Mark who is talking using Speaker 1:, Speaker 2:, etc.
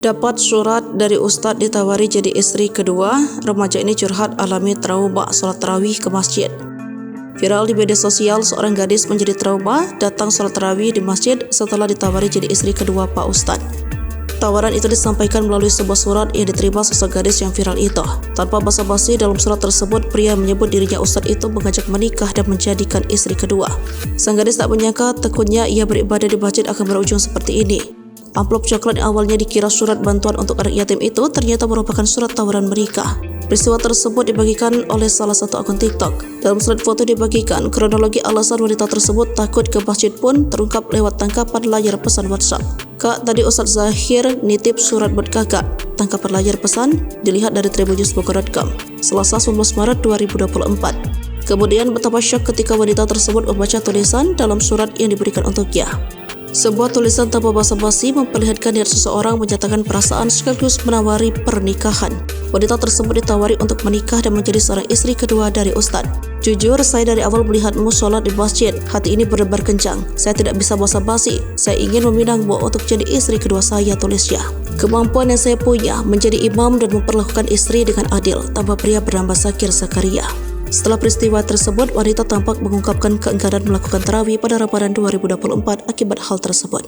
Speaker 1: Dapat surat dari Ustadz ditawari jadi istri kedua, remaja ini curhat alami trauma sholat tarawih ke masjid. Viral di media sosial, seorang gadis menjadi trauma datang sholat tarawih di masjid setelah ditawari jadi istri kedua Pak Ustadz. Tawaran itu disampaikan melalui sebuah surat yang diterima sosok gadis yang viral itu. Tanpa basa-basi, dalam surat tersebut pria menyebut dirinya Ustadz itu mengajak menikah dan menjadikan istri kedua. Sang gadis tak menyangka tekunnya ia beribadah di masjid akan berujung seperti ini. Amplop coklat yang awalnya dikira surat bantuan untuk anak yatim itu ternyata merupakan surat tawaran menikah. Peristiwa tersebut dibagikan oleh salah satu akun TikTok. Dalam slide foto dibagikan, kronologi alasan wanita tersebut takut ke masjid pun terungkap lewat tangkapan layar pesan WhatsApp. Kak, tadi Ustadz Zahir nitip surat buat kakak. Tangkapan layar pesan dilihat dari tribunnews.bogor.com, Selasa 19 Maret 2024. Kemudian betapa syok ketika wanita tersebut membaca tulisan dalam surat yang diberikan untuknya. Sebuah tulisan tanpa basa-basi memperlihatkan niat seseorang menyatakan perasaan sekaligus menawari pernikahan. Wanita tersebut ditawari untuk menikah dan menjadi seorang istri kedua dari Ustadz. Jujur, saya dari awal melihatmu sholat di masjid, hati ini berdebar kencang. Saya tidak bisa basa-basi. Saya ingin meminangmu untuk jadi istri kedua saya, tulisnya. Kemampuan yang saya punya menjadi imam dan memperlakukan istri dengan adil, tambah pria bernama Zakir Zakaria. Setelah peristiwa tersebut, wanita tampak mengungkapkan keengganan melakukan tarawih pada Ramadan 2024 akibat hal tersebut.